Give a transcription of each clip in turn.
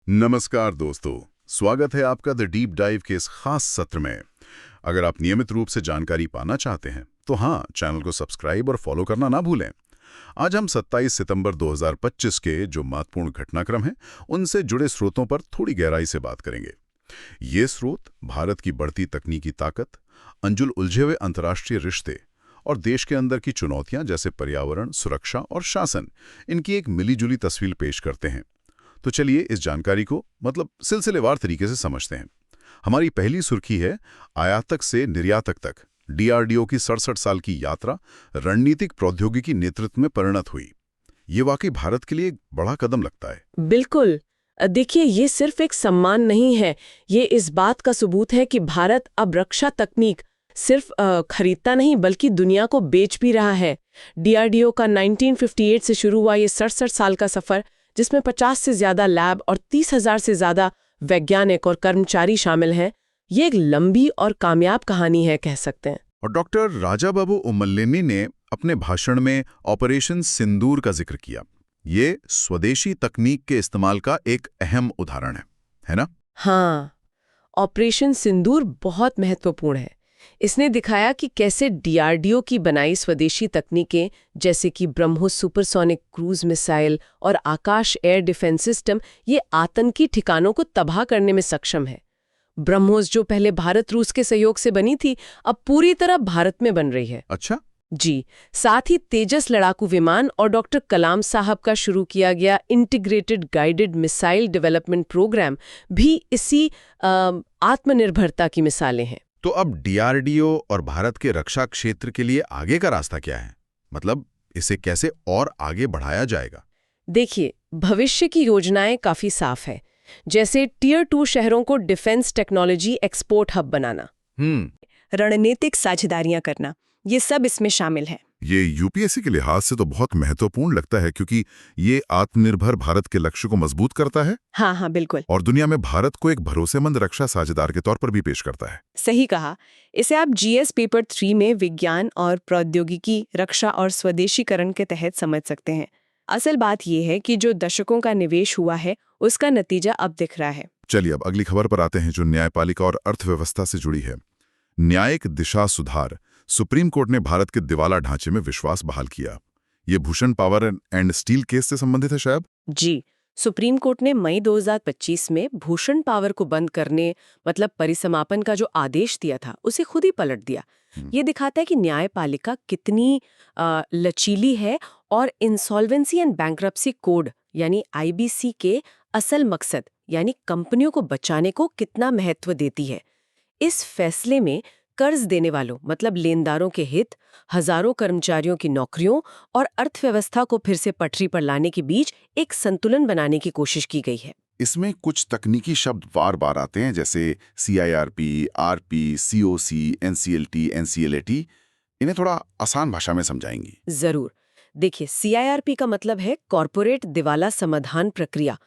नमस्कार दोस्तों, स्वागत है आपका द डीप डाइव के इस खास सत्र में। अगर आप नियमित रूप से जानकारी पाना चाहते हैं तो हाँ, चैनल को सब्सक्राइब और फॉलो करना ना भूलें। आज हम 27 सितंबर 2025 के जो महत्वपूर्ण घटनाक्रम हैं, उनसे जुड़े स्रोतों पर थोड़ी गहराई से बात करेंगे। ये स्रोत भारत की बढ़ती तकनीकी ताकत, अंजुल उलझे हुए अंतर्राष्ट्रीय रिश्ते और देश के अंदर की चुनौतियां जैसे पर्यावरण, सुरक्षा और शासन, इनकी एक मिलीजुली तस्वीर पेश करते हैं। तो चलिए इस जानकारी को सिलसिलेवार तरीके से समझते हैं। हमारी पहली सुर्खी है आयातक से निर्यातक तक डीआरडीओ की 67 साल की यात्रा रणनीतिक प्रौद्योगिकी नेतृत्व में परिणत हुई। ये वाकई भारत के लिए एक बड़ा कदम लगता है। बिल्कुल। देखिए, ये सिर्फ एक सम्मान नहीं है, ये इस बात का सबूत है कि भारत अब रक्षा तकनीक सिर्फ खरीदता नहीं बल्कि दुनिया को बेच भी रहा है। डीआरडीओ का 1958 से शुरू हुआ ये 67 साल का सफर, जिसमें 50 से ज्यादा लैब और 30,000 से ज्यादा वैज्ञानिक और कर्मचारी शामिल हैं, ये एक लंबी और कामयाब कहानी है, कह सकते हैं। और डॉक्टर राजा बाबू उमल्लेनी ने अपने भाषण में ऑपरेशन सिंदूर का जिक्र किया। ये स्वदेशी तकनीक के इस्तेमाल का एक अहम उदाहरण है ना? हाँ, ऑपरेशन सिंदूर बहुत महत्वपूर्ण है। इसने दिखाया कि कैसे डीआरडीओ की बनाई स्वदेशी तकनीकें जैसे कि ब्रह्मोस सुपरसोनिक क्रूज मिसाइल और आकाश एयर डिफेंस सिस्टम ये आतंकी ठिकानों को तबाह करने में सक्षम है। ब्रह्मोस जो पहले भारत रूस के सहयोग से बनी थी, अब पूरी तरह भारत में बन रही है। अच्छा। जी, साथ ही तेजस लड़ाकू विमान और डॉक्टर कलाम साहब का शुरू किया गया integrated guided missile development programme भी इसी आत्मनिर्भरता की मिसालें हैं। तो अब डीआरडीओ और भारत के रक्षा क्षेत्र के लिए आगे का रास्ता क्या है? इसे कैसे और आगे बढ़ाया जाएगा? देखिए, भविष्य की योजनाएं काफी साफ है, जैसे टियर 2 शहरों को डिफेंस टेक्नोलॉजी एक्सपोर्ट हब बनाना, रणनीतिक साझेदारियां करना, ये सब इसमें शामिल है। ये यूपीएससी के लिहाज से तो बहुत महत्वपूर्ण लगता है, क्योंकि ये आत्मनिर्भर भारत के लक्ष्य को मजबूत करता है। हाँ, बिल्कुल। और दुनिया में भारत को एक भरोसेमंद रक्षा साझेदार के तौर पर भी पेश करता है। सही कहा। इसे आप जीएस पेपर 3 में विज्ञान और प्रौद्योगिकी, रक्षा और स्वदेशीकरण के तहत समझ सकते हैं। असल बात यह है कि जो दशकों का निवेश हुआ है, उसका नतीजा अब दिख रहा है। चलिए अब अगली खबर पर आते हैं, जो न्यायपालिका और अर्थव्यवस्था से जुड़ी है। न्यायिक दिशा सुधार। सुप्रीम कोर्ट ने भारत के दिवाला ढांचे में विश्वास बहाल किया। ये Bhushan power and steel case से संबंधित है शायद? जी, सुप्रीम कोर्ट ने मई 2025 में भूषण पावर को बंद करने परिसमापन का जो आदेश दिया था, उसे खुद ही पलट दिया। ये दिखाता है कि न्यायपालिका कितनी लचीली है और इंसॉल्वेंसी एंड बैंक्रप्सी कोड यानी आईबीसी के असल मकसद यानी कंपनियों को बचाने को कितना महत्व देती है। इस फैसले में कर्ज देने वालों लेनदारों के हित, हजारों कर्मचारियों की नौकरियों और अर्थव्यवस्था को फिर से पटरी पर लाने के बीच एक संतुलन बनाने की कोशिश की गई है। इसमें कुछ तकनीकी शब्द बार बार आते हैं, जैसे CIRP, RP, COC, NCLT, NCLAT. इन्हें थोड़ा आसान भाषा में समझाएंगी? जरूर। देखिए, सीआईआरपी का मतलब है कॉरपोरेट दिवाला समाधान प्रक्रिया।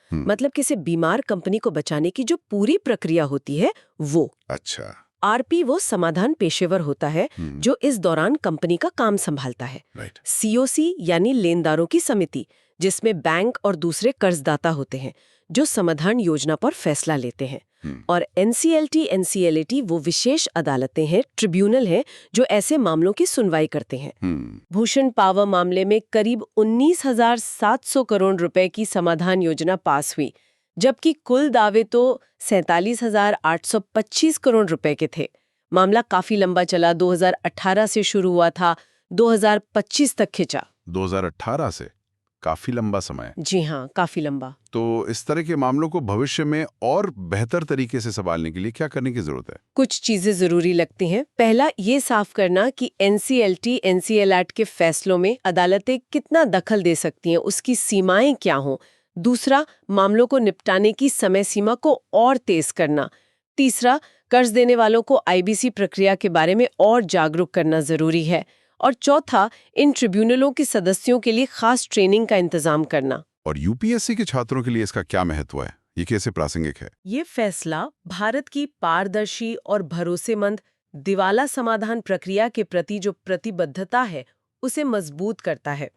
किसी बीमार कंपनी को बचाने की जो पूरी प्रक्रिया होती है वो। अच्छा। आरपी वो समाधान पेशेवर होता है जो इस दौरान कंपनी का काम संभालता है। सीओसी यानी लेनदारों की समिति, जिसमें बैंक और दूसरे कर्जदाता होते हैं, जो समाधान योजना पर फैसला लेते हैं। और एनसीएलटी, एनसीएलएटी वो विशेष अदालतें हैं, ट्रिब्यूनल हैं, जो ऐसे मामलों की सुनवाई करते हैं। भूषण पावर मामले में करीब 19,700 करोड़ रुपए की समाधान योजना पास हुई, जबकि कुल दावे तो 47,825 करोड़ रुपए के थे। मामला काफी लंबा चला, 2018 से शुरू हुआ था, 2025 तक खिंचा। 2018 से? काफी लंबा समय। जी हाँ, काफी लंबा। तो इस तरह के मामलों को भविष्य में और बेहतर तरीके से संभालने के लिए क्या करने की जरूरत है? कुछ चीजें जरूरी लगती हैं। पहला, ये साफ करना कि एनसीएलटी, एनसीएलएटी के फैसलों में अदालतें कितना दखल दे सकती हैं, उसकी सीमाएं क्या हों। दूसरा, मामलों को निपटाने की समय सीमा को और तेज करना। तीसरा, कर्ज देने वालों को आईबीसी प्रक्रिया के बारे में और जागरूक करना जरूरी है। और चौथा, इन ट्रिब्यूनलों के सदस्यों के लिए खास ट्रेनिंग का इंतजाम करना। और यूपीएससी के छात्रों के लिए इसका क्या महत्व है? ये कैसे प्रासंगिक है? ये फैसला भारत की पारदर्शी और भरोसेमंद दिवाला समाधान प्रक्रिया के प्रति जो प्रतिबद्धता है, उसे मजबूत करता है।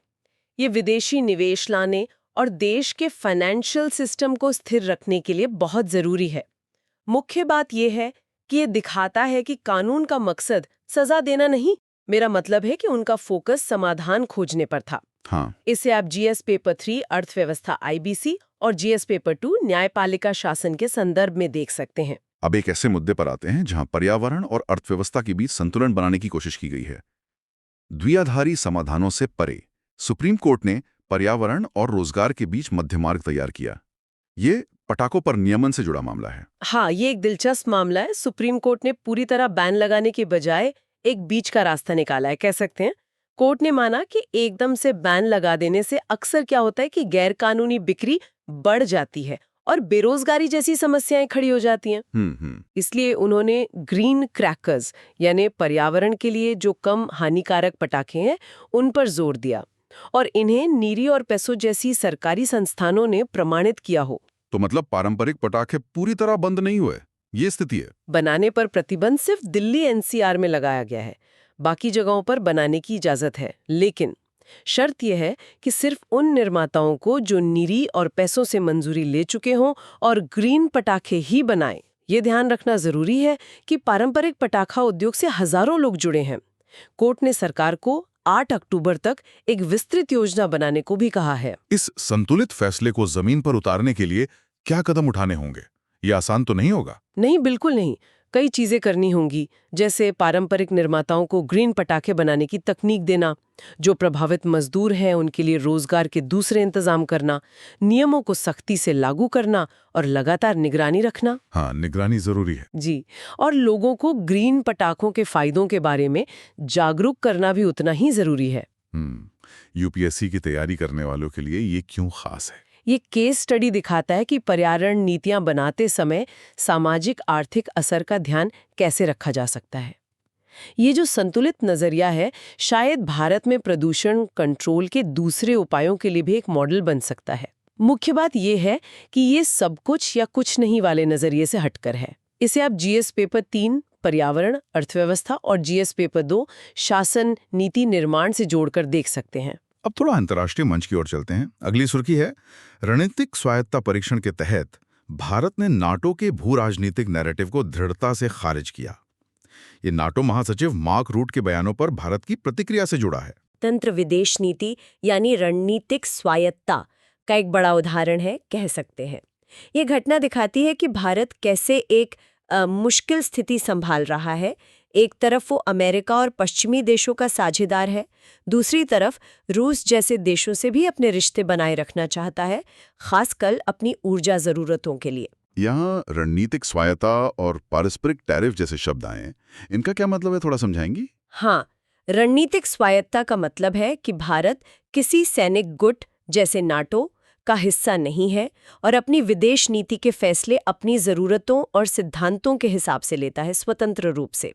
ये विदेशी निवेश लाने और देश के फाइनेंशियल सिस्टम को स्थिर रखने के लिए बहुत जरूरी है। मुख्य बात यह है कि ये दिखाता है कि कानून का मकसद सजा देना नहीं, मेरा मतलब है कि उनका फोकस समाधान खोजने पर था। हाँ। इसे आप जीएस पेपर 3 अर्थव्यवस्था आईबीसी और जीएस पेपर 2 न्यायपालिका शासन के संदर्भ में देख सकते हैं। अब एक ऐसे मुद्दे पर आते हैं जहां पर्यावरण और अर्थव्यवस्था के बीच संतुलन बनाने की कोशिश की गई है। द्विआधारी समाधानों से परे सुप्रीम कोर्ट ने पर्यावरण और रोजगार के बीच मध्य मार्ग तैयार किया। ये पटाखों पर नियमन से जुड़ा मामला है। हाँ, ये एक दिलचस्प मामला है। सुप्रीम कोर्ट ने पूरी तरह बैन लगाने के बजाय एक बीच का रास्ता निकाला है, कह सकते हैं। कोर्ट ने माना कि एकदम से बैन लगा देने से अक्सर क्या होता है कि गैर कानूनी बिक्री बढ़ जाती है और बेरोजगारी जैसी समस्याएं खड़ी हो जाती हैं। इसलिए उन्होंने ग्रीन क्रैकर्स यानी पर्यावरण के लिए जो कम हानिकारक पटाखे हैं उन पर जोर दिया और इन्हें नीरी और पेसो जैसी सरकारी संस्थानों ने प्रमाणित किया हो। तो मतलब पारंपरिक पटाखे पूरी तरह बंद नहीं हुए, ये स्थिति है। बनाने पर प्रतिबंध सिर्फ दिल्ली एनसीआर में लगाया गया है, बाकी जगहों पर बनाने की इजाजत है, लेकिन शर्त यह है कि सिर्फ उन निर्माताओं को जो नीरी और पैसों से मंजूरी ले चुके हों और ग्रीन पटाखे ही बनाएं। ये ध्यान रखना जरूरी है कि पारंपरिक पटाखा उद्योग से हजारों लोग जुड़े हैं। कोर्ट ने सरकार को 8 अक्टूबर तक एक विस्तृत योजना बनाने को भी कहा है। इस संतुलित फैसले को जमीन पर उतारने के लिए क्या कदम उठाने होंगे? ये आसान तो नहीं होगा। नहीं, बिल्कुल नहीं। कई चीजें करनी होंगी, जैसे पारंपरिक निर्माताओं को ग्रीन पटाखे बनाने की तकनीक देना, जो प्रभावित मजदूर हैं उनके लिए रोजगार के दूसरे इंतजाम करना, नियमों को सख्ती से लागू करना और लगातार निगरानी रखना। हाँ, निगरानी जरूरी है। जी, और लोगों को ग्रीन पटाखों के फायदों के बारे में जागरूक करना भी उतना ही जरूरी है। यूपीएससी की तैयारी करने वालों के लिए ये क्यों खास है? ये केस स्टडी दिखाता है कि पर्यावरण नीतियां बनाते समय सामाजिक आर्थिक असर का ध्यान कैसे रखा जा सकता है। ये जो संतुलित नजरिया है, शायद भारत में प्रदूषण कंट्रोल के दूसरे उपायों के लिए भी एक मॉडल बन सकता है। मुख्य बात यह है कि ये सब कुछ या कुछ नहीं वाले नजरिए से हटकर है। इसे आप जीएस पेपर 3 पर्यावरण अर्थव्यवस्था और जीएस पेपर 2 शासन नीति निर्माण से जोड़कर देख सकते हैं। अब थोड़ा अंतर्राष्ट्रीय मंच की ओर चलते हैं। अगली सुर्खी है, रणनीतिक स्वायत्ता परीक्षण के तहत भारत ने नाटो के भू राजनीतिक नैरेटिव को दृढ़ता से खारिज किया। ये नाटो महासचिव मार्क रूट के बयानों पर भारत की प्रतिक्रिया से जुड़ा है। तंत्र विदेश नीति यानी रणनीतिक स्वायत्ता का एक बड़ा उदाहरण है, कह सकते हैं। ये घटना दिखाती है कि भारत कैसे एक मुश्किल स्थिति संभाल रहा है। एक तरफ वो अमेरिका और पश्चिमी देशों का साझेदार है, दूसरी तरफ रूस जैसे देशों से भी अपने रिश्ते बनाए रखना चाहता है, खासकर अपनी ऊर्जा जरूरतों के लिए। यहाँ रणनीतिक स्वायत्ता और पारस्परिक टैरिफ जैसे शब्द आए, इनका क्या मतलब है, थोड़ा समझाएंगी? हाँ, रणनीतिक स्वायत्ता का मतलब है कि भारत किसी सैनिक गुट जैसे नाटो का हिस्सा नहीं है और अपनी विदेश नीति के फैसले अपनी जरूरतों और सिद्धांतों के हिसाब से लेता है, स्वतंत्र रूप से।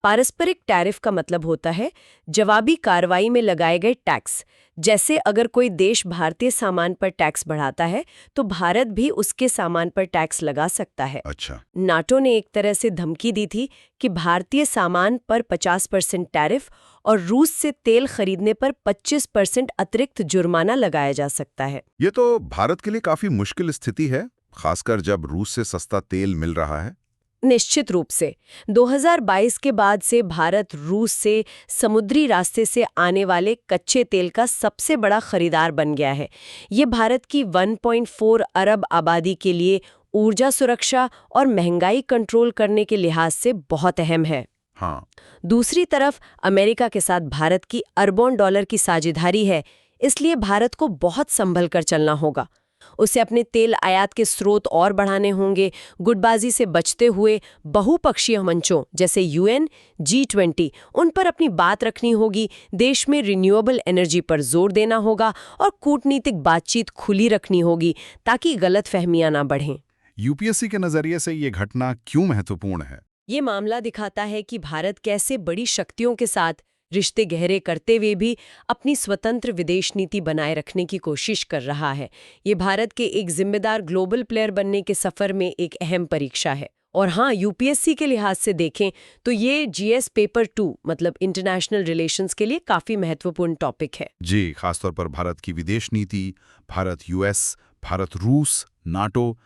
पारस्परिक टैरिफ का मतलब होता है जवाबी कार्रवाई में लगाए गए टैक्स। जैसे अगर कोई देश भारतीय सामान पर टैक्स बढ़ाता है तो भारत भी उसके सामान पर टैक्स लगा सकता है। अच्छा। नाटो ने एक तरह से धमकी दी थी कि भारतीय सामान पर 50% टैरिफ और रूस से तेल खरीदने पर 25% अतिरिक्त जुर्माना लगाया जा सकता है। ये तो भारत के लिए काफी मुश्किल स्थिति है, खासकर जब रूस से सस्ता तेल मिल रहा है। निश्चित रूप से 2022 के बाद से भारत रूस से समुद्री रास्ते से आने वाले कच्चे तेल का सबसे बड़ा खरीदार बन गया है। ये भारत की 1.4 अरब आबादी के लिए ऊर्जा सुरक्षा और महंगाई कंट्रोल करने के लिहाज से बहुत अहम है। हाँ। दूसरी तरफ अमेरिका के साथ भारत की अरबों डॉलर की साझेदारी है, इसलिए भारत को बहुत संभल कर चलना होगा। उसे अपने तेल आयात के स्रोत और बढ़ाने होंगे, गुटबाजी से बचते हुए बहुपक्षीय मंचों जैसे यूएन, G20 उन पर अपनी बात रखनी होगी, देश में रिन्यूएबल एनर्जी पर जोर देना होगा और कूटनीतिक बातचीत खुली रखनी होगी ताकि गलतफहमियां ना बढ़ें। यूपीएससी के नजरिए से ये घटना क्यों महत्वपूर्ण है? ये मामला दिखाता है कि भारत कैसे बड़ी शक्तियों के साथ रिश्ते गहरे करते हुए भी अपनी स्वतंत्र विदेश नीति बनाए रखने की कोशिश कर रहा है। ये भारत के एक जिम्मेदार ग्लोबल प्लेयर बनने के सफर में एक अहम परीक्षा है और हाँ, यूपीएससी के लिहाज से देखें तो ये जीएस पेपर 2 मतलब इंटरनेशनल रिलेशंस के लिए काफी महत्वपूर्ण टॉपिक है। जी, खासतौर पर भारत की विदेश नीति, भारत यूएस, भारत रूस, नाटो,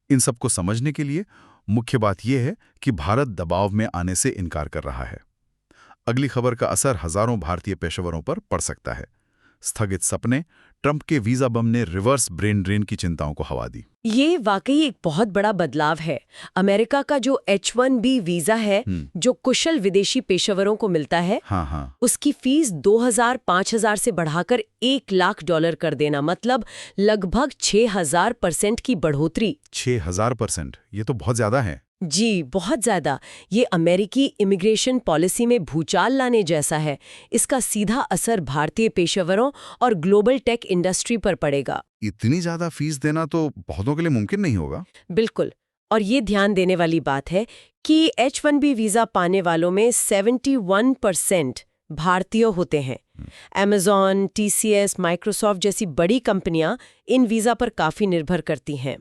इन सब को समझने के लिए मुख्य बात यह है कि भारत दबाव में आने से इनकार कर रहा है। अगली खबर का असर हजारों भारतीय पेशेवरों पर पड़ सकता है। स्थगित सपने, ट्रंप के वीजा बम ने रिवर्स ब्रेन ड्रेन की चिंताओं को हवा दी। ये वाकई एक बहुत बड़ा बदलाव है। अमेरिका का जो H-1B वीजा है, जो कुशल विदेशी पेशेवरों को मिलता है, हाँ, उसकी फीस 2000-5000 से बढ़ाकर $1,00,000 कर देना, मतलब लगभग 6000% की बढ़ोतरी। 6000%, ये तो बहुत ज्यादा है। जी, बहुत ज्यादा। ये अमेरिकी इमिग्रेशन पॉलिसी में भूचाल लाने जैसा है। इसका सीधा असर भारतीय पेशेवरों और ग्लोबल टेक इंडस्ट्री पर पड़ेगा। इतनी ज्यादा फीस देना तो बहुतों के लिए मुमकिन नहीं होगा। बिल्कुल। और ये ध्यान देने वाली बात है कि H-1B वीजा पाने वालों में 71% भारतीय होते हैं। Amazon, TCS, माइक्रोसॉफ्ट जैसी बड़ी कंपनियां इन वीजा पर काफी निर्भर करती हैं।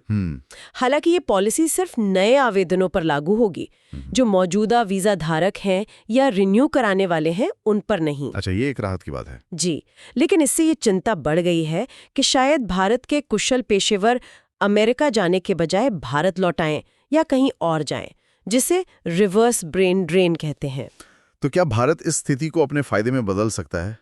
हालांकि ये पॉलिसी सिर्फ नए आवेदनों पर लागू होगी। जो मौजूदा वीजा धारक हैं या रिन्यू कराने वाले हैं, उन पर नहीं। अच्छा, ये एक राहत की बात है। जी, लेकिन इससे ये चिंता बढ़ गई है कि शायद भारत के कुशल पेशेवर अमेरिका जाने के बजाय भारत लौट आएं या कहीं और जाएं, जिसे रिवर्स ब्रेन ड्रेन कहते हैं। तो क्या भारत इस स्थिति को अपने फायदे में बदल सकता है?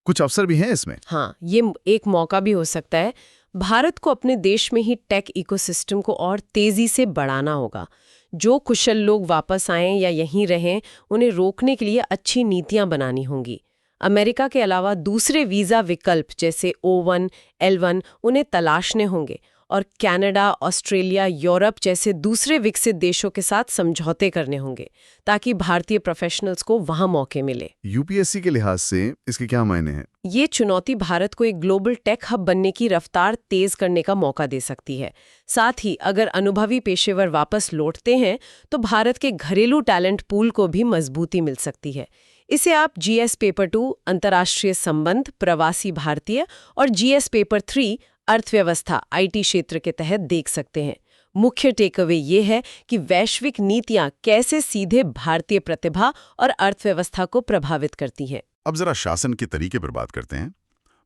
कुछ अवसर भी हैं इसमें। हाँ, ये एक मौका भी हो सकता है। भारत को अपने देश में ही टेक इकोसिस्टम को और तेजी से बढ़ाना होगा। जो कुशल लोग वापस आएं या यहीं रहें, उन्हें रोकने के लिए अच्छी नीतियां बनानी होंगी। अमेरिका के अलावा दूसरे वीजा विकल्प जैसे O1, L1 उन्हें तलाशने होंगे और कनाडा, ऑस्ट्रेलिया, यूरोप जैसे दूसरे विकसित देशों के साथ समझौते करने होंगे ताकि भारतीय प्रोफेशनल्स को वहां मौके मिले। यूपीएससी के लिहाज से इसके क्या मायने हैं? ये चुनौती भारत को एक ग्लोबल टेक हब बनने की रफ्तार तेज करने का मौका दे सकती है। साथ ही अगर अनुभवी पेशेवर वापस लौटते हैं तो भारत के घरेलू टैलेंट पूल को भी मजबूती मिल सकती है। इसे आप जीएस पेपर 2 अंतर्राष्ट्रीय संबंध, प्रवासी भारतीय और जीएस पेपर 3 अर्थव्यवस्था आईटी क्षेत्र के तहत देख सकते हैं। मुख्य टेकअवे ये है कि वैश्विक नीतियां कैसे सीधे भारतीय प्रतिभा और अर्थव्यवस्था को प्रभावित करती हैं। अब जरा शासन के तरीके पर बात करते हैं।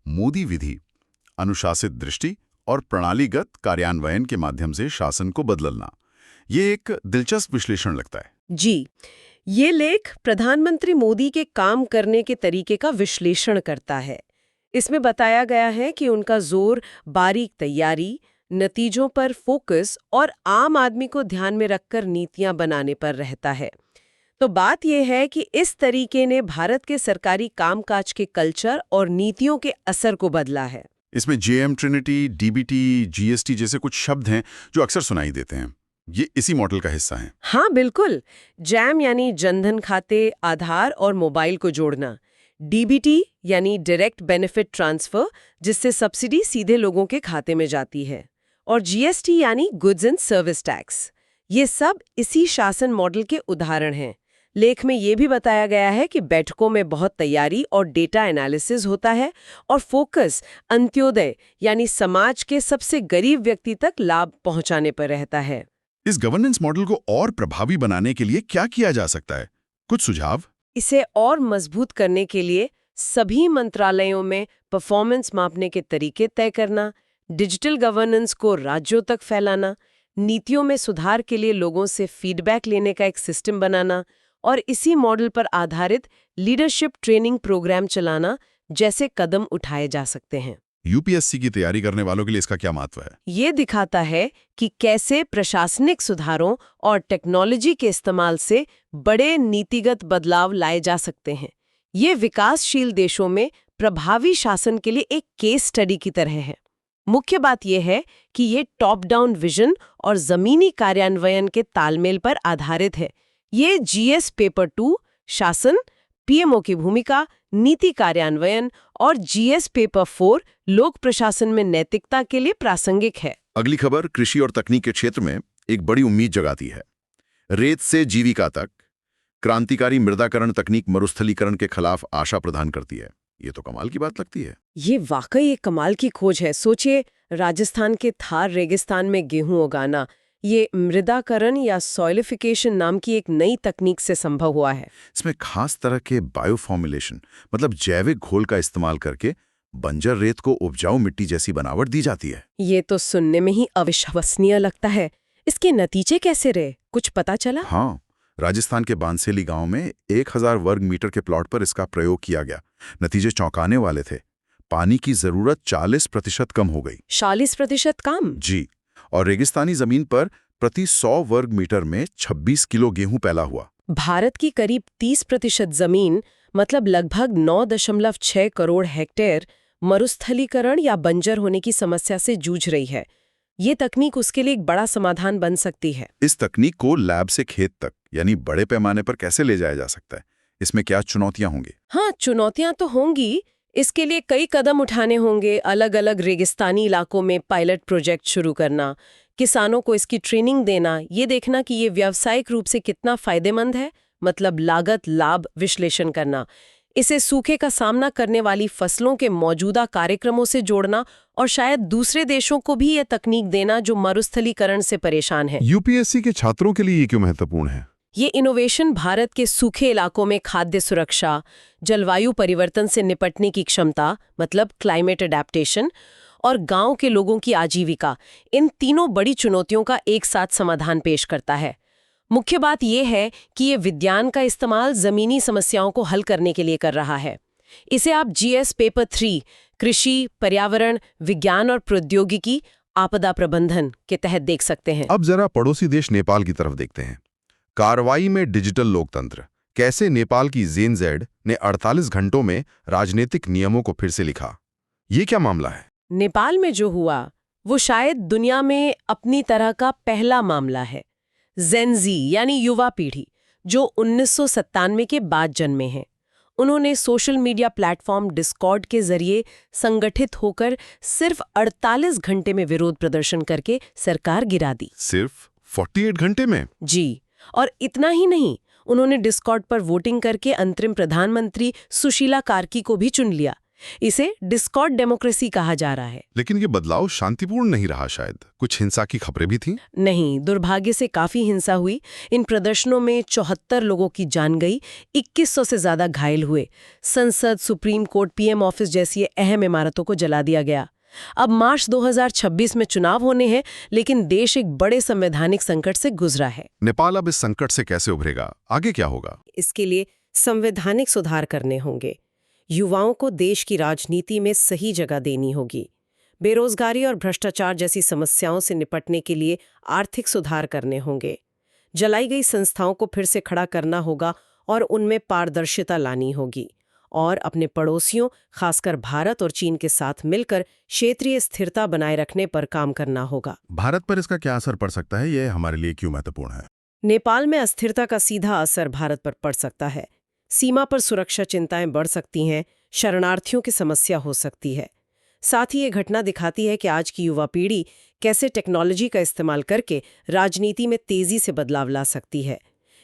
मोदी विधि, अनुशासित दृष्टि और प्रणालीगत कार्यान्वयन के माध्यम से शासन को बदलना, ये एक दिलचस्प विश्लेषण लगता है। जी, ये लेख प्रधानमंत्री मोदी के काम करने के तरीके का विश्लेषण करता है। इसमें बताया गया है कि उनका जोर बारीक तैयारी, नतीजों पर फोकस और आम आदमी को ध्यान में रखकर नीतियां बनाने पर रहता है। तो बात यह है कि इस तरीके ने भारत के सरकारी कामकाज के कल्चर और नीतियों के असर को बदला है। इसमें जेएम, ट्रिनिटी, डीबीटी, जीएसटी जैसे कुछ शब्द हैं जो अक्सर सुनाई देते हैं। ये इसी मॉडल का हिस्सा है। हाँ, बिल्कुल। जैम यानी जनधन खाते, आधार और मोबाइल को जोड़ना। डीबीटी यानी डायरेक्ट बेनिफिट ट्रांसफर, जिससे सब्सिडी सीधे लोगों के खाते में जाती है। और जीएसटी यानी गुड्स एंड सर्विस टैक्स। ये सब इसी शासन मॉडल के उदाहरण हैं। लेख में ये भी बताया गया है कि बैठकों में बहुत तैयारी और डेटा एनालिसिस होता है और फोकस अंत्योदय यानी समाज के सबसे गरीब व्यक्ति तक लाभ पहुंचाने पर रहता है। इस गवर्नेंस मॉडल को और प्रभावी बनाने के लिए क्या किया जा सकता है? कुछ सुझाव? इसे और मजबूत करने के लिए सभी मंत्रालयों में परफॉर्मेंस मापने के तरीके तय करना, डिजिटल गवर्नेंस को राज्यों तक फैलाना, नीतियों में सुधार के लिए लोगों से फीडबैक लेने का एक सिस्टम बनाना और इसी मॉडल पर आधारित लीडरशिप ट्रेनिंग प्रोग्राम चलाना जैसे कदम उठाए जा सकते हैं। यूपीएससी की तैयारी करने वालों के लिए इसका क्या महत्व है? ये दिखाता है कि कैसे प्रशासनिक सुधारों और टेक्नोलॉजी के इस्तेमाल से बड़े नीतिगत बदलाव लाए जा सकते हैं। ये विकासशील देशों में प्रभावी शासन के लिए एक केस स्टडी की तरह है। मुख्य बात यह है कि ये टॉप डाउन विजन और जमीनी कार्यान्वयन के तालमेल पर आधारित है। ये जीएस पेपर 2 शासन, पीएमओ की भूमिका, नीति कार्यान्वयन और जीएस पेपर 4 लोक प्रशासन में नैतिकता के लिए प्रासंगिक है। अगली खबर कृषि और तकनीक के क्षेत्र में एक बड़ी उम्मीद जगाती है। रेत से जीविका तक क्रांतिकारी मृदाकरण तकनीक मरुस्थलीकरण के खिलाफ आशा प्रदान करती है। ये तो कमाल की बात लगती है। ये वाकई एक कमाल की खोज है। सोचिए, राजस्थान के थार रेगिस्तान में गेहूं उगाना ये मृदाकरण या सॉइलिफिकेशन नाम की एक नई तकनीक से संभव हुआ है। इसमें खास तरह के बायोफॉर्मुलेशन मतलब जैविक घोल का इस्तेमाल करके बंजर रेत को उपजाऊ मिट्टी जैसी बनावट दी जाती है। ये तो सुनने में ही अविश्वसनीय लगता है। इसके नतीजे कैसे रहे, कुछ पता चला? हाँ, राजस्थान के बांसेली गांव में 1000 वर्ग मीटर के प्लॉट पर इसका प्रयोग किया गया। नतीजे चौंकाने वाले थे। पानी की जरूरत 40% कम हो गई। 40% कम? जी, और रेगिस्तानी जमीन पर प्रति 100 वर्ग मीटर में 26 किलो गेहूं पैदा हुआ। भारत की करीब 30% जमीन मतलब लगभग 9.6 करोड़ हेक्टेयर मरुस्थलीकरण या बंजर होने की समस्या से जूझ रही है। ये तकनीक उसके लिए एक बड़ा समाधान बन सकती है। इस तकनीक को लैब से खेत तक यानी बड़े पैमाने पर कैसे ले जाया जा सकता है? इसमें क्या चुनौतियां होंगी? हाँ, चुनौतियां तो होंगी। इसके लिए कई कदम उठाने होंगे। अलग अलग रेगिस्तानी इलाकों में पायलट प्रोजेक्ट शुरू करना, किसानों को इसकी ट्रेनिंग देना, ये देखना कि ये व्यावसायिक रूप से कितना फायदेमंद है, मतलब लागत लाभ विश्लेषण करना, इसे सूखे का सामना करने वाली फसलों के मौजूदा कार्यक्रमों से जोड़ना और शायद दूसरे देशों को भी ये तकनीक देना जो मरुस्थलीकरण से परेशान है। यूपीएससी के छात्रों के लिए ये क्यों महत्वपूर्ण है? ये इनोवेशन भारत के सूखे इलाकों में खाद्य सुरक्षा, जलवायु परिवर्तन से निपटने की क्षमता मतलब क्लाइमेट अडेप्टेशन और गांव के लोगों की आजीविका, इन तीनों बड़ी चुनौतियों का एक साथ समाधान पेश करता है। मुख्य बात यह है कि ये विज्ञान का इस्तेमाल जमीनी समस्याओं को हल करने के लिए कर रहा है। इसे आप जीएस पेपर 3 कृषि, पर्यावरण, विज्ञान और प्रौद्योगिकी, आपदा प्रबंधन के तहत देख सकते हैं। अब जरा पड़ोसी देश नेपाल की तरफ देखते हैं। कार्रवाई में डिजिटल लोकतंत्र, कैसे नेपाल की जेनजेड ने 48 घंटों में राजनीतिक नियमों को फिर से लिखा। ये क्या मामला है? नेपाल में जो हुआ वो शायद दुनिया में अपनी तरह का पहला मामला है। जेनजी यानी युवा पीढ़ी जो 1997 के बाद जन्मे हैं, उन्होंने सोशल मीडिया प्लेटफॉर्म डिस्कॉर्ड के जरिए संगठित होकर सिर्फ 48 घंटे में विरोध प्रदर्शन करके सरकार गिरा दी। सिर्फ 48 घंटे में? जी, और इतना ही नहीं, उन्होंने डिस्कॉर्ड पर वोटिंग करके अंतरिम प्रधानमंत्री सुशीला कार्की को भी चुन लिया। इसे डिस्कॉर्ड डेमोक्रेसी कहा जा रहा है। लेकिन ये बदलाव शांतिपूर्ण नहीं रहा, शायद कुछ हिंसा की खबरें भी थीं? नहीं, दुर्भाग्य से काफी हिंसा हुई। इन प्रदर्शनों में 74 लोगों की जान गई, 2100 से ज्यादा घायल हुए। संसद, सुप्रीम कोर्ट, पीएम ऑफिस जैसी अहम इमारतों को जला दिया गया। अब मार्च 2026 में चुनाव होने हैं, लेकिन देश एक बड़े संवैधानिक संकट से गुजरा है। नेपाल अब इस संकट से कैसे उभरेगा? आगे क्या होगा? इसके लिए संवैधानिक सुधार करने होंगे। युवाओं को देश की राजनीति में सही जगह देनी होगी। बेरोजगारी और भ्रष्टाचार जैसी समस्याओं से निपटने के लिए आर्थिक सुधार करने होंगे। जलाई गई संस्थाओं को फिर से खड़ा करना होगा और उनमें पारदर्शिता लानी होगी। और अपने पड़ोसियों, खासकर भारत और चीन के साथ मिलकर क्षेत्रीय स्थिरता बनाए रखने पर काम करना होगा। भारत पर इसका क्या असर पड़ सकता है? ये हमारे लिए क्यों महत्वपूर्ण है? नेपाल में अस्थिरता का सीधा असर भारत पर पड़ सकता है। सीमा पर सुरक्षा चिंताएं बढ़ सकती हैं, शरणार्थियों की समस्या हो सकती है। साथ ही ये घटना दिखाती है कि आज की युवा पीढ़ी कैसे टेक्नोलॉजी का इस्तेमाल करके राजनीति में तेजी से बदलाव ला सकती है।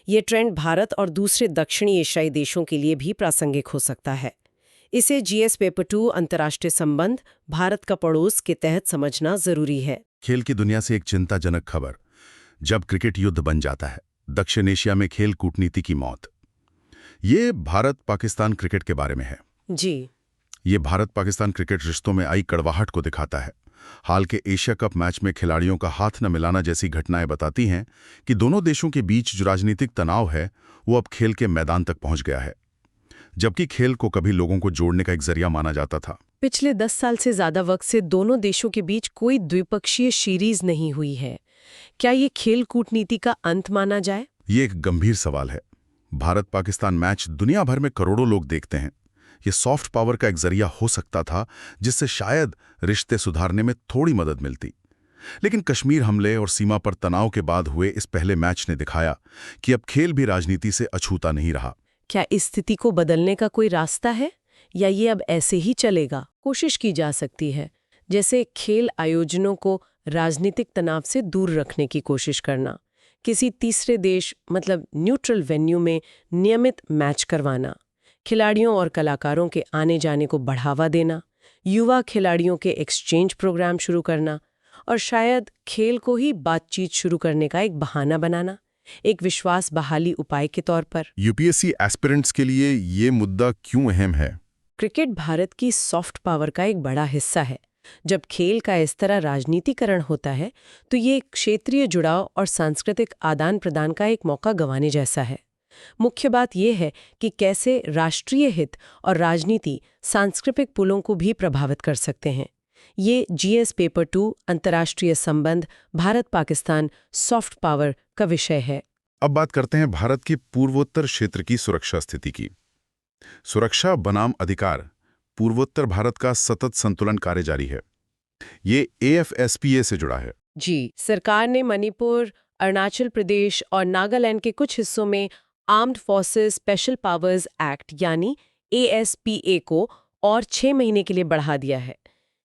ये ट्रेंड भारत और दूसरे दक्षिणी एशियाई देशों के लिए भी प्रासंगिक हो सकता है। इसे जीएस पेपर 2 अंतर्राष्ट्रीय संबंध, भारत का पड़ोस के तहत समझना जरूरी है। खेल की दुनिया से एक चिंताजनक खबर, जब क्रिकेट युद्ध बन जाता है। दक्षिण एशिया में खेल कूटनीति की मौत। ये भारत पाकिस्तान क्रिकेट के बारे में है। जी, ये भारत पाकिस्तान क्रिकेट रिश्तों में आई कड़वाहट को दिखाता है। हाल के एशिया कप मैच में खिलाड़ियों का हाथ न मिलाना जैसी घटनाएं बताती हैं कि दोनों देशों के बीच जो राजनीतिक तनाव है वो अब खेल के मैदान तक पहुंच गया है, जबकि खेल को कभी लोगों को जोड़ने का एक जरिया माना जाता था। पिछले 10 साल से ज्यादा वक्त से दोनों देशों के बीच कोई द्विपक्षीय सीरीज नहीं हुई है। क्या ये खेल कूटनीति का अंत माना जाए? ये एक गंभीर सवाल है। भारत पाकिस्तान मैच दुनिया भर में करोड़ों लोग देखते हैं। ये सॉफ्ट पावर का एक जरिया हो सकता था जिससे शायद रिश्ते सुधारने में थोड़ी मदद मिलती। लेकिन कश्मीर हमले और सीमा पर तनाव के बाद हुए इस पहले मैच ने दिखाया कि अब खेल भी राजनीति से अछूता नहीं रहा। क्या इस स्थिति को बदलने का कोई रास्ता है या ये अब ऐसे ही चलेगा? कोशिश की जा सकती है, जैसे खेल आयोजनों को राजनीतिक तनाव से दूर रखने की कोशिश करना, किसी तीसरे देश मतलब न्यूट्रल वेन्यू में नियमित मैच करवाना, खिलाड़ियों और कलाकारों के आने जाने को बढ़ावा देना, युवा खिलाड़ियों के एक्सचेंज प्रोग्राम शुरू करना और शायद खेल को ही बातचीत शुरू करने का एक बहाना बनाना, एक विश्वास बहाली उपाय के तौर पर। यूपीएससी एस्पिरेंट्स के लिए ये मुद्दा क्यों अहम है? क्रिकेट भारत की सॉफ्ट पावर का एक बड़ा हिस्सा है। जब खेल का इस तरह राजनीतिकरण होता है तो ये क्षेत्रीय जुड़ाव और सांस्कृतिक आदान प्रदान का एक मौका गंवाने जैसा है। मुख्य बात यह है कि कैसे राष्ट्रीय हित और राजनीति सांस्कृतिक पुलों को भी प्रभावित कर सकते हैं। ये जीएस पेपर 2 अंतर्राष्ट्रीय संबंध भारत पाकिस्तान सॉफ्ट पावर का विषय है। अब बात करते हैं भारत के पूर्वोत्तर क्षेत्र की सुरक्षा स्थिति की। सुरक्षा बनाम अधिकार पूर्वोत्तर भारत का सतत संतुलन कार्य जारी है। ये AFSPA से जुड़ा है। जी, सरकार ने मणिपुर, अरुणाचल प्रदेश और नागालैंड के कुछ हिस्सों में armed forces special powers act यानी ASPA को और 6 महीने के लिए बढ़ा दिया है।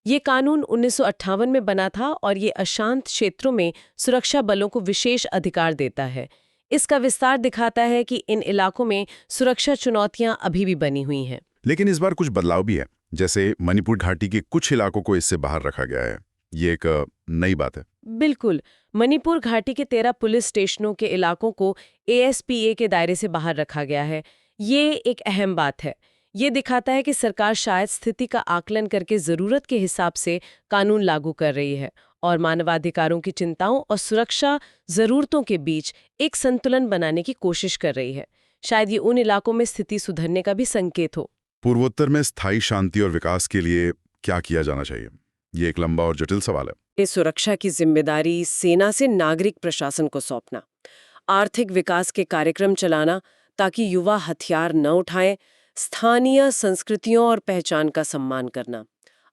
ये कानून 1958 में बना था और ये अशांत क्षेत्रों में सुरक्षा बलों को विशेष अधिकार देता है। इसका विस्तार दिखाता है कि इन इलाकों में सुरक्षा चुनौतियां अभी भी बनी हुई हैं। लेकिन इस बार कुछ बदलाव भी है, जैसे मणिपुर घाटी के कुछ इलाकों को इससे बाहर रखा गया है। ये एक नई बात है। बिल्कुल, मणिपुर घाटी के 13 पुलिस स्टेशनों के इलाकों को ASPA के दायरे से बाहर रखा गया है। ये एक अहम बात है। ये दिखाता है कि सरकार शायद स्थिति का आकलन करके जरूरत के हिसाब से कानून लागू कर रही है और मानवाधिकारों की चिंताओं और सुरक्षा जरूरतों के बीच एक संतुलन बनाने की कोशिश कर रही है। शायद ये उन इलाकों में स्थिति सुधरने का भी संकेत हो। पूर्वोत्तर में स्थायी शांति और विकास के लिए क्या किया जाना चाहिए? ये एक लंबा और जटिल सवाल है। इस सुरक्षा की जिम्मेदारी सेना से नागरिक प्रशासन को सौंपना, आर्थिक विकास के कार्यक्रम चलाना ताकि युवा हथियार न उठाएं, स्थानीय संस्कृतियों और पहचान का सम्मान करना,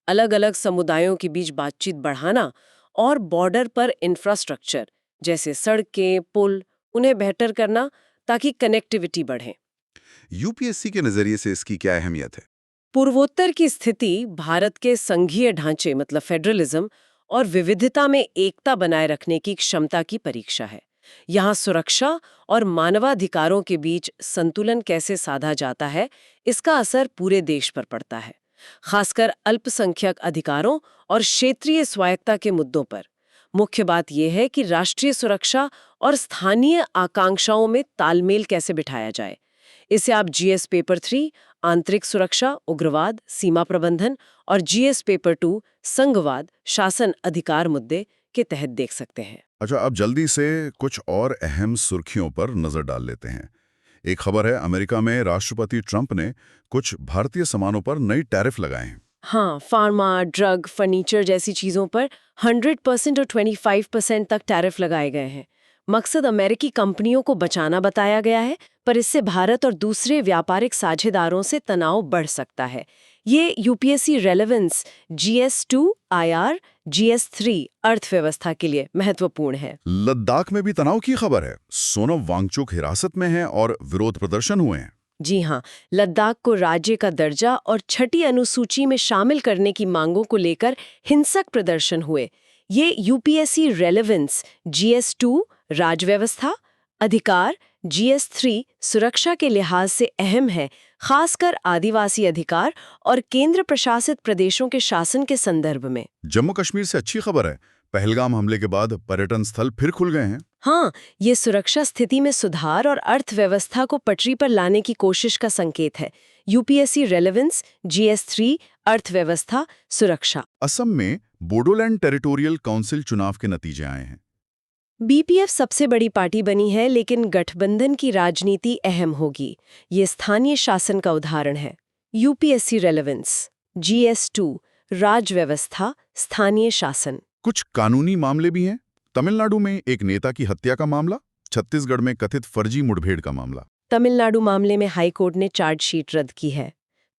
अलग अलग समुदायों के बीच बातचीत बढ़ाना और बॉर्डर पर इंफ्रास्ट्रक्चर जैसे सड़कें, पुल उन्हें बेहतर करना ताकि कनेक्टिविटी बढ़े। यूपीएससी के नजरिए से इसकी क्या अहमियत है? पूर्वोत्तर की स्थिति भारत के संघीय ढांचे मतलब फेडरलिज्म और विविधता में एकता बनाए रखने की क्षमता की परीक्षा है। यहाँ सुरक्षा और मानवाधिकारों के बीच संतुलन कैसे साधा जाता है, इसका असर पूरे देश पर पड़ता है, खासकर अल्पसंख्यक अधिकारों और क्षेत्रीय स्वायत्तता के मुद्दों पर। मुख्य बात यह है कि राष्ट्रीय सुरक्षा और स्थानीय आकांक्षाओं में तालमेल कैसे बिठाया जाए। इसे आप जीएस पेपर 3 आंतरिक सुरक्षा, उग्रवाद, सीमा प्रबंधन और जीएस पेपर 2 संघवाद, शासन अधिकार मुद्दे के तहत देख सकते हैं। अच्छा, अब जल्दी से कुछ और अहम सुर्खियों पर नजर डाल लेते हैं। एक खबर है, अमेरिका में राष्ट्रपति ट्रंप ने कुछ भारतीय सामानों पर नई टैरिफ लगाए हैं। हाँ, फार्मा, ड्रग, फर्नीचर जैसी चीजों पर 100% और 25% तक टैरिफ लगाए गए हैं। मकसद अमेरिकी कंपनियों को बचाना बताया गया है, पर इससे भारत और दूसरे व्यापारिक साझेदारों से तनाव बढ़ सकता है। ये UPSC relevance GS2 IR GS3 अर्थव्यवस्था के लिए महत्वपूर्ण है। लद्दाख में भी तनाव की खबर है। सोनम वांगचुक हिरासत में है और विरोध प्रदर्शन हुए हैं। जी हाँ, लद्दाख को राज्य का दर्जा और 6ठी अनुसूची में शामिल करने की मांगों को लेकर हिंसक प्रदर्शन हुए। ये यूपीएससी रेलेवेंस GS2 राजव्यवस्था, अधिकार, GS3 सुरक्षा के लिहाज से अहम है, खासकर आदिवासी अधिकार और केंद्र प्रशासित प्रदेशों के शासन के संदर्भ में। जम्मू कश्मीर से अच्छी खबर है, पहलगाम हमले के बाद पर्यटन स्थल फिर खुल गए हैं। हाँ, ये सुरक्षा स्थिति में सुधार और अर्थव्यवस्था को पटरी पर लाने की कोशिश का संकेत है। यूपीएससी रेलेवेंस GS3 अर्थव्यवस्था सुरक्षा। असम में बोडोलैंड टेरिटोरियल काउंसिल चुनाव के नतीजे आए हैं। BPF सबसे बड़ी पार्टी बनी है, लेकिन गठबंधन की राजनीति अहम होगी। ये स्थानीय शासन का उदाहरण है। यूपीएससी रेलेवेंस GS2 राजव्यवस्था, स्थानीय शासन। कुछ कानूनी मामले भी हैं। तमिलनाडु में एक नेता की हत्या का मामला, छत्तीसगढ़ में कथित फर्जी मुठभेड़ का मामला। तमिलनाडु मामले में हाई कोर्ट ने चार्जशीट रद्द की है।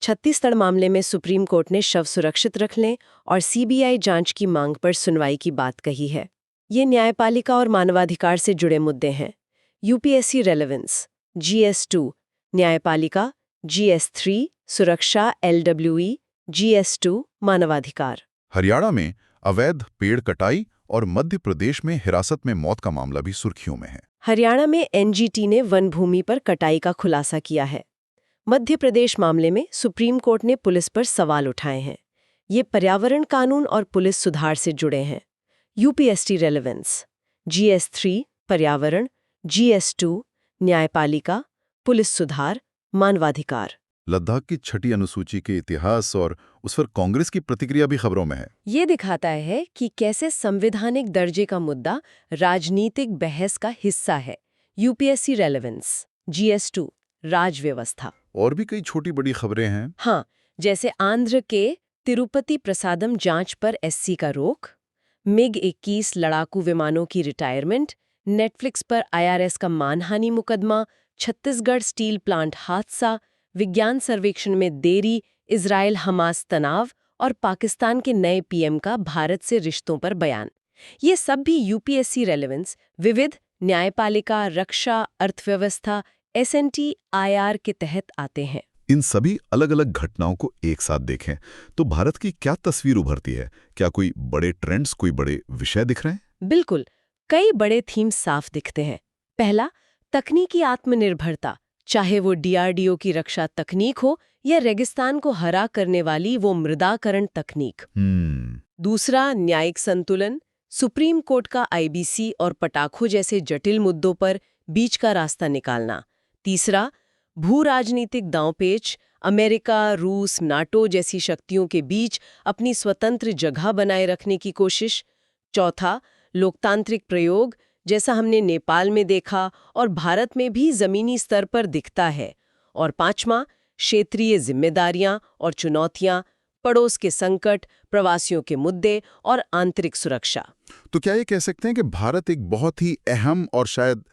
छत्तीसगढ़ मामले में सुप्रीम कोर्ट ने शव सुरक्षित रख लें और CBI जांच की मांग पर सुनवाई की बात कही है। ये न्यायपालिका और मानवाधिकार से जुड़े मुद्दे हैं। यूपीएससी रेलेवेंस GS2 न्यायपालिका, GS3 सुरक्षा LWE, GS2 मानवाधिकार। हरियाणा में अवैध पेड़ कटाई और मध्य प्रदेश में हिरासत में मौत का मामला भी सुर्खियों में है। हरियाणा में NGT ने वन भूमि पर कटाई का खुलासा किया है। मध्य प्रदेश मामले में सुप्रीम कोर्ट ने पुलिस पर सवाल उठाए हैं। ये पर्यावरण कानून और पुलिस सुधार से जुड़े हैं। यूपीएससी रेलेवेंस, GS3 पर्यावरण, GS2 न्यायपालिका, पुलिस सुधार, मानवाधिकार। लद्दाख की छठी अनुसूची के इतिहास और उस पर कांग्रेस की प्रतिक्रिया भी खबरों में है। ये दिखाता है कि कैसे संवैधानिक दर्जे का मुद्दा राजनीतिक बहस का हिस्सा है। यूपीएससी रेलेवेंस, GS2 राज व्यवस्था। और भी कई छोटी बड़ी खबरें हैं। हाँ, जैसे आंध्र के तिरुपति प्रसादम जांच पर SC का रोक, MiG-21 लड़ाकू विमानों की रिटायरमेंट, नेटफ्लिक्स पर IRS का मानहानि मुकदमा, छत्तीसगढ़ स्टील प्लांट हादसा, विज्ञान सर्वेक्षण में देरी, इजराइल हमास तनाव और पाकिस्तान के नए PM का भारत से रिश्तों पर बयान। ये सब भी यूपीएससी रेलेवेंस, विविध, न्यायपालिका, रक्षा, अर्थव्यवस्था, SNT IR के तहत आते हैं। इन सभी अलग अलग घटनाओं को एक साथ देखें तो भारत की क्या तस्वीर उभरती है? क्या कोई बड़े ट्रेंड्स, कोई बड़े विषय दिख रहे हैं? बिल्कुल, कई बड़े थीम साफ दिखते हैं। पहला, तकनीकी आत्मनिर्भरता, चाहे वो DRDO की रक्षा तकनीक हो या रेगिस्तान को हरा करने वाली वो मृदाकरण तकनीक। दूसरा, न्यायिक संतुलन, सुप्रीम कोर्ट का IBC और पटाखों जैसे जटिल मुद्दों पर बीच का रास्ता निकालना। तीसरा, भू राजनीतिक दांवपेच, अमेरिका, रूस, नाटो जैसी शक्तियों के बीच अपनी स्वतंत्र जगह बनाए रखने की कोशिश। चौथा, लोकतांत्रिक प्रयोग, जैसा हमने नेपाल में देखा और भारत में भी जमीनी स्तर पर दिखता है। और पांचवा, क्षेत्रीय जिम्मेदारियां और चुनौतियां, पड़ोस के संकट, प्रवासियों के मुद्दे और आंतरिक सुरक्षा। तो क्या ये कह सकते हैं कि भारत एक बहुत ही अहम और शायद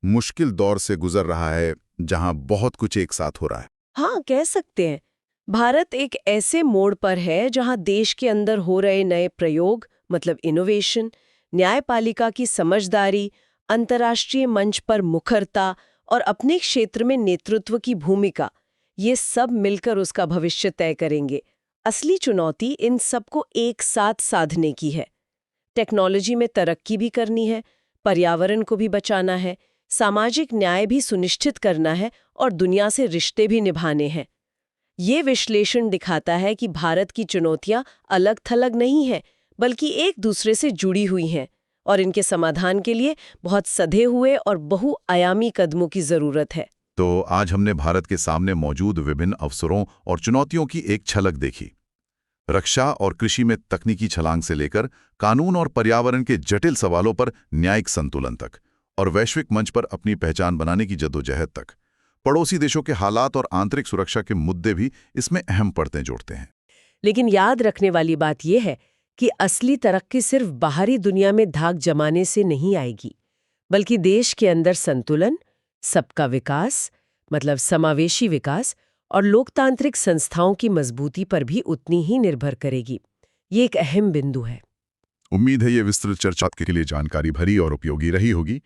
मुश्किल दौर से गुजर रहा है, जहां बहुत कुछ एक साथ हो रहा है? हाँ, कह सकते हैं। भारत एक ऐसे मोड़ पर है जहां देश के अंदर हो रहे नए प्रयोग, मतलब इनोवेशन, न्यायपालिका की समझदारी, अंतर्राष्ट्रीय मंच पर मुखरता और अपने क्षेत्र में नेतृत्व की भूमिका, ये सब मिलकर उसका भविष्य तय करेंगे। असली चुनौती इन सबको एक साथ साधने की है। टेक्नोलॉजी में तरक्की भी करनी है, पर्यावरण को भी बचाना है, सामाजिक न्याय भी सुनिश्चित करना है और दुनिया से रिश्ते भी निभाने हैं। ये विश्लेषण दिखाता है कि भारत की चुनौतियां अलग-थलग नहीं हैं, बल्कि एक दूसरे से जुड़ी हुई हैं और इनके समाधान के लिए बहुत सधे हुए और बहुआयामी कदमों की जरूरत है। तो आज हमने भारत के सामने मौजूद विभिन्न अवसरों और चुनौतियों की एक झलक देखी। रक्षा और कृषि में तकनीकी छलांग से लेकर कानून और पर्यावरण के जटिल सवालों पर न्यायिक संतुलन तक, और वैश्विक मंच पर अपनी पहचान बनाने की जद्दोजहद तक। पड़ोसी देशों के हालात और आंतरिक सुरक्षा के मुद्दे भी इसमें अहम परतें जोड़ते हैं। लेकिन याद रखने वाली बात यह है कि असली तरक्की सिर्फ बाहरी दुनिया में धाक जमाने से नहीं आएगी, बल्कि देश के अंदर संतुलन, सबका विकास, मतलब समावेशी विकास, और लोकतांत्रिक संस्थाओं की मजबूती पर भी उतनी ही निर्भर करेगी। ये एक अहम बिंदु है। उम्मीद है ये विस्तृत चर्चा के लिए जानकारी भरी और उपयोगी रही होगी।